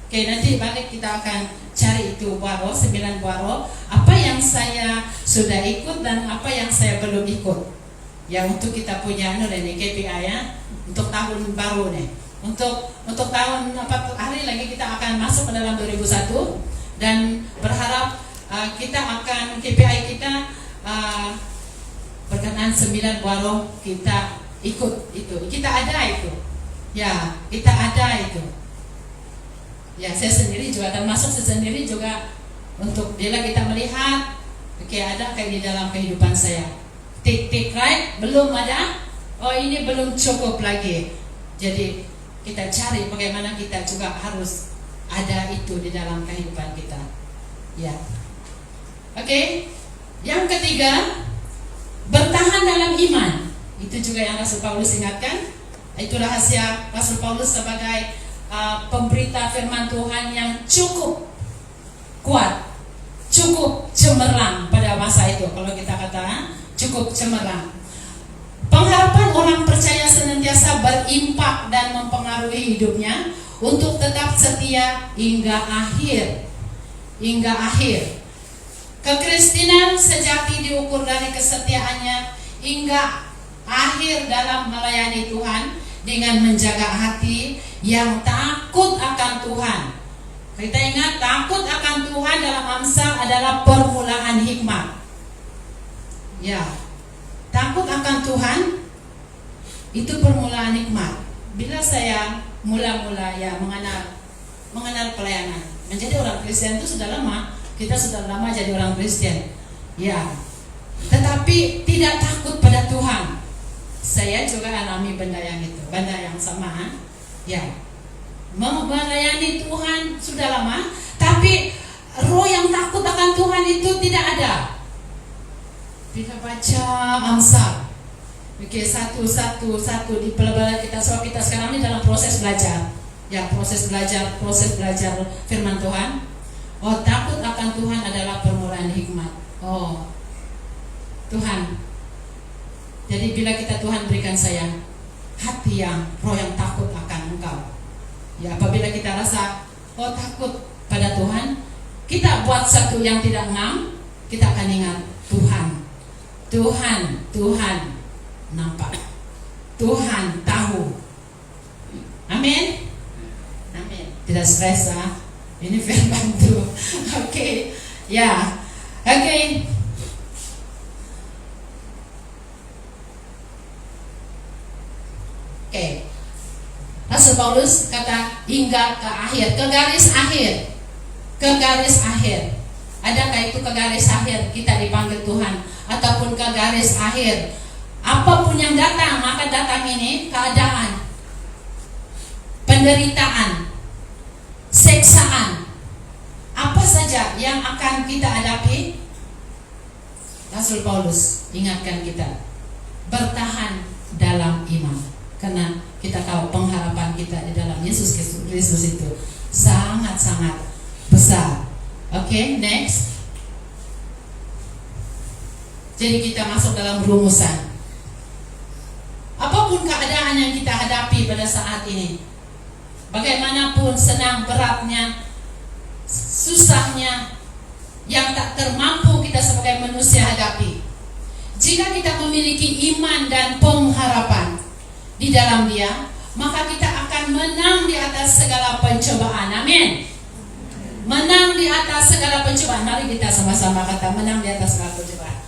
Oke, nanti balik kita akan cari itu buah roh, 9 buah roh. Apa yang saya sudah ikut dan apa yang saya belum ikut. Ya, untuk kita punya ini KPI ya, untuk tahun baru nih. Untuk tahun hari lagi kita akan masuk ke dalam 2001 dan berharap kita akan KPI kita berkenaan 9 buah roh kita ikut itu. Kita ada itu. Ya, kita ada itu. Ya, saya sendiri juga termasuk, saya sendiri juga, untuk bila kita melihat, oke, ada kayak di dalam kehidupan saya. Tik right, belum ada. Oh, ini belum cukup lagi. Jadi kita cari bagaimana kita juga harus ada itu di dalam kehidupan kita. Ya. Oke. Yang ketiga, bertahan dalam iman. Itu juga yang Rasul Paulus ingatkan. Itu rahasia Rasul Paulus sebagai pemberita firman Tuhan yang cukup kuat, cukup cemerlang pada masa itu. Kalau kita kata cukup cemerlang. Pengharapan orang percaya senantiasa berimpak dan mempengaruhi hidupnya untuk tetap setia hingga akhir. Hingga akhir. Kekristenan sejati diukur dari kesetiaannya hingga akhir dalam melayani Tuhan dengan menjaga hati yang takut akan Tuhan. Kita ingat, takut akan Tuhan dalam Amsal adalah permulaan hikmat. Ya, takut akan Tuhan itu permulaan hikmat. Bila saya mula-mula ya mengenal pelayanan, menjadi orang Kristen itu sudah lama. Kita sudah lama jadi orang Kristen. Ya. Tetapi tidak takut pada Tuhan. Saya juga alami benda yang itu, benda yang sama. Ya. Melayani Tuhan sudah lama, tapi roh yang takut akan Tuhan itu tidak ada. Bila baca Amsal, oke, satu di pelajaran kita. So kita sekarang ini dalam proses belajar. Ya, proses belajar firman Tuhan. Oh, takut akan Tuhan adalah permulaan hikmat. Oh, Tuhan. Jadi bila kita Tuhan berikan saya hati yang roh yang takut akan Engkau. Ya, apabila kita rasa oh takut pada Tuhan, kita buat satu yang tidak ngam, kita akan ingat Tuhan nampak. Tuhan tahu. Amin. Amin. Tidak stres ah. Ini firman Tuhan. Oke. Ya. Oke. Oke. Rasul Paulus kata hingga ke akhir, ke garis akhir. Ke garis akhir. Adakah itu ke garis akhir kita dipanggil Tuhan ataupun ke garis akhir? Apapun yang datang, maka datang ini keadaan, penderitaan, seksaan, apa saja yang akan kita hadapi, Rasul Paulus ingatkan kita bertahan dalam iman, karena kita tahu pengharapan kita di dalam Yesus Kristus itu sangat-sangat besar. Oke, next. Jadi kita masuk dalam rumusan. Apapun keadaan yang kita hadapi pada saat ini, bagaimanapun senang beratnya, susahnya, yang tak termampu kita sebagai manusia hadapi, jika kita memiliki iman dan pengharapan di dalam Dia, maka kita akan menang di atas segala pencobaan. Amin. Menang di atas segala pencobaan. Mari kita sama-sama kata menang di atas segala pencobaan.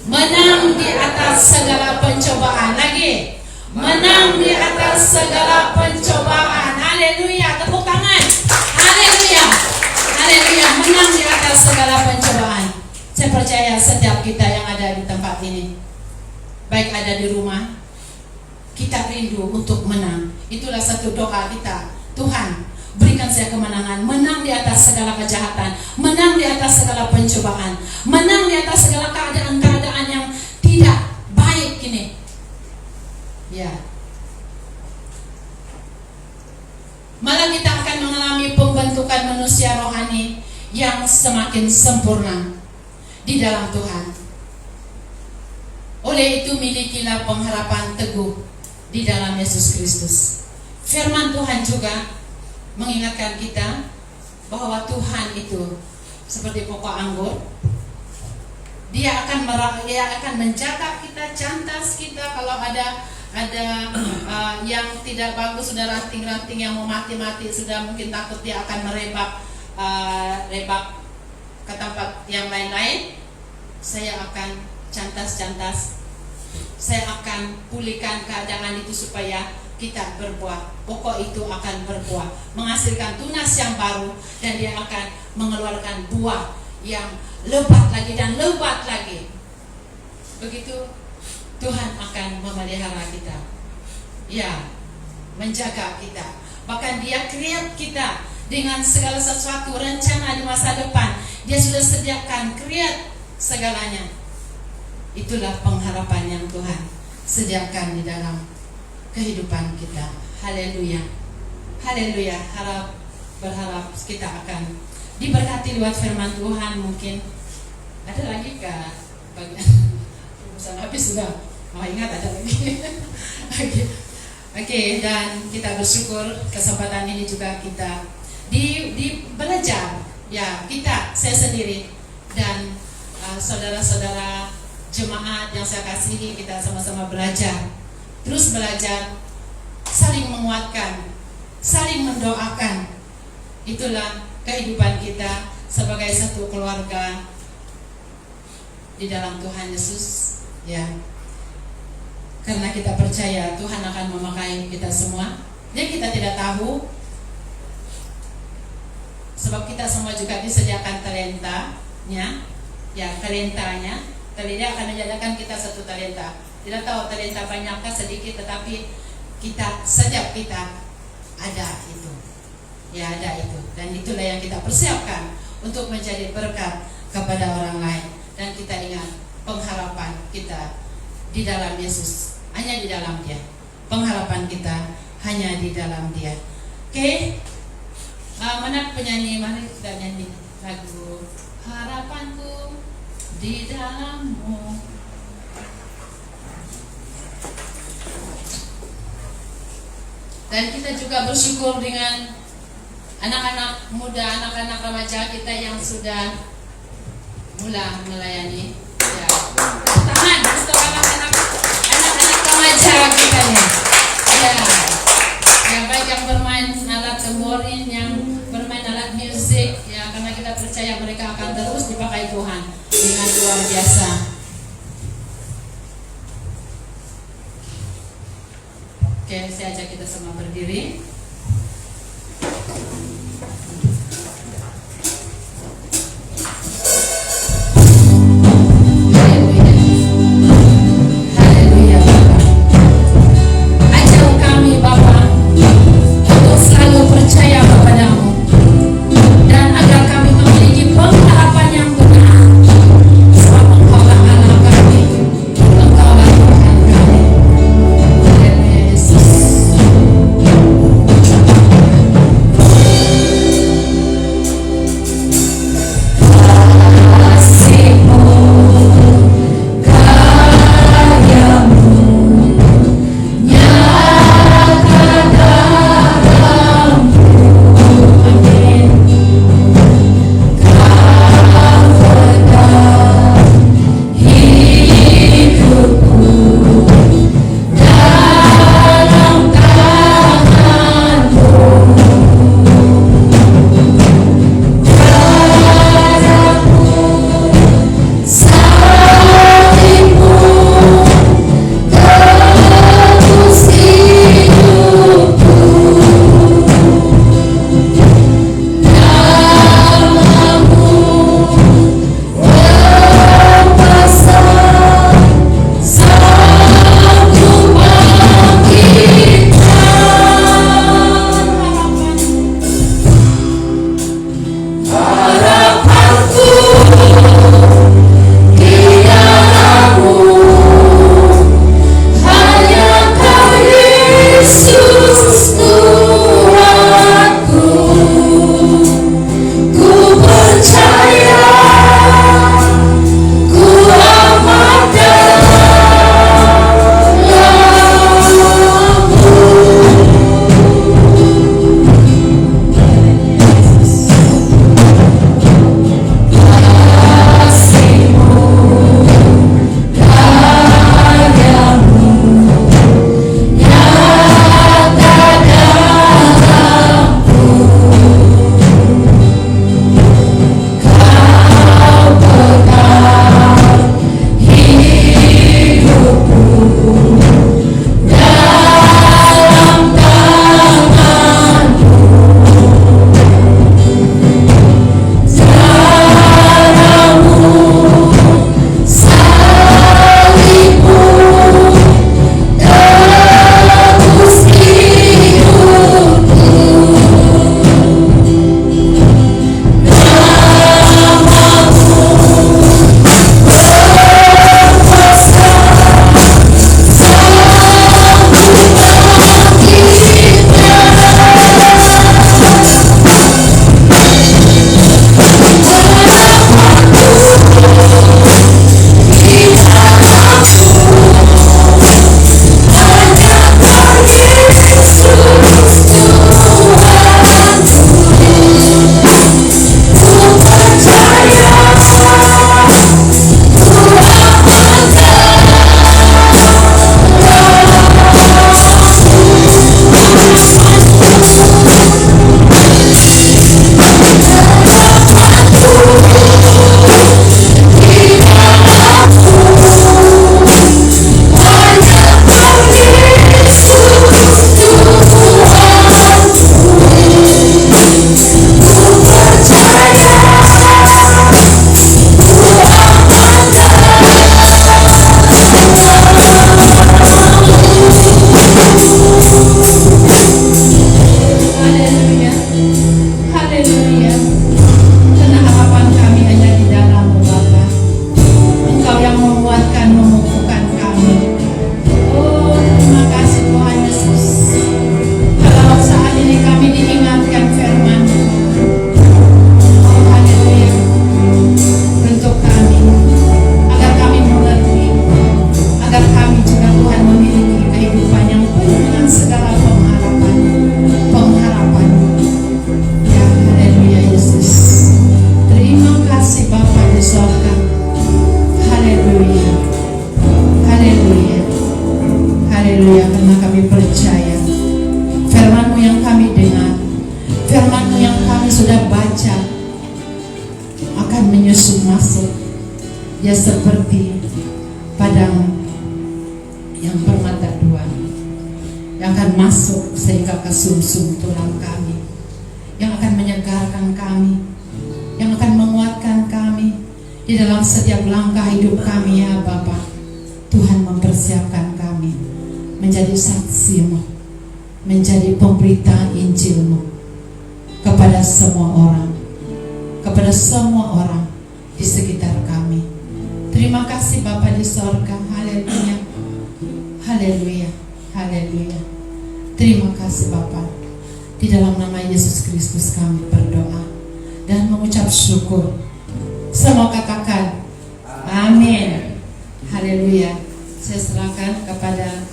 Menang di atas segala pencobaan. Lagi. Menang di atas segala pencobaan. Haleluya. Tepuk tangan. Haleluya. Haleluya. Menang di atas segala pencobaan. Saya percaya setiap kita yang ada di tempat ini, baik ada di rumah, kita rindu untuk menang. Itulah satu doa kita. Tuhan, berikan saya kemenangan, menang di atas segala kejahatan, menang di atas segala pencobaan, menang di atas segala keadaan-keadaan yang tidak baik ini. Ya. Malah kita akan mengalami pembentukan manusia rohani yang semakin sempurna di dalam Tuhan. Oleh itu milikilah pengharapan teguh di dalam Yesus Kristus. Firman Tuhan juga mengingatkan kita bahwa Tuhan itu seperti pokok anggur. Dia akan menjaga kita, cantas kita. Kalau ada yang tidak bagus, sudah ranting-ranting yang mau mati-mati, sudah mungkin takut dia akan merebak ke tempat yang lain-lain. Saya akan cantas-cantas, saya akan pulihkan keadaan itu supaya kita berbuah. Pokok itu akan berbuah, menghasilkan tunas yang baru, dan dia akan mengeluarkan buah yang lebat lagi dan lebat lagi. Begitu Tuhan akan memelihara kita, ya, menjaga kita. Bahkan Dia create kita dengan segala sesuatu, rencana di masa depan. Dia sudah sediakan, create segalanya. Itulah pengharapan yang Tuhan sediakan di dalam kehidupan kita. Haleluya. Haleluya. Berharap kita akan diberkati lewat firman Tuhan. Mungkin ada lagi kah bagian urusan habis sudah. Ingat ada lagi. Oke, dan kita bersyukur kesempatan ini juga kita di belajar, ya, saya sendiri dan saudara-saudara jemaat yang saya kasihi, kita sama-sama belajar, terus belajar, saling menguatkan, saling mendoakan. Itulah kehidupan kita sebagai satu keluarga di dalam Tuhan Yesus, ya. Karena kita percaya Tuhan akan memakai kita semua. Yang kita tidak tahu, sebab kita semua juga disediakan talentanya, ya, talentanya. Talenta akan menjadikan kita satu talenta. Tidak tahu talenta banyakkah sedikit, tetapi setiap kita ada itu, ya, ada itu. Dan itulah yang kita persiapkan untuk menjadi berkat kepada orang lain. Dan kita ingat pengharapan kita di dalam Yesus, hanya di dalam Dia. Pengharapan kita hanya di dalam Dia. Oke, mana penyanyi? Mari kita nyanyi lagu Harapanku di Dalam-Mu. Dan kita juga bersyukur dengan anak-anak muda, anak-anak remaja kita yang sudah mulai melayani. Ya, tahan untuk anak-anak remaja kita ya. Ya, yang baik yang bermain alat tamborin, yang bermain alat musik, ya, karena kita percaya mereka akan terus dipakai Tuhan dengan luar biasa. Oke, saya ajak kita semua berdiri. Haleluya. Haleluya, karena kami percaya firman-Mu yang kami dengar, firman-Mu yang kami sudah baca akan menyusup masuk, ya seperti padang yang bermata dua, yang akan masuk sehingga ke sumsum tulang kami, yang akan menyegarkan kami, yang akan menguatkan kami di dalam setiap langkah hidup kami, ya Bapa. Tuhan mempersiapkan kami menjadi saksi-Mu, menjadi pemberita Injil-Mu kepada semua orang, kepada semua orang di sekitar kami. Terima kasih Bapa di sorga. Haleluya, haleluya, haleluya. Terima kasih Bapa. Di dalam nama Yesus Kristus kami berdoa dan mengucap syukur. Semua katakan amin. Haleluya. Saya serahkan kepada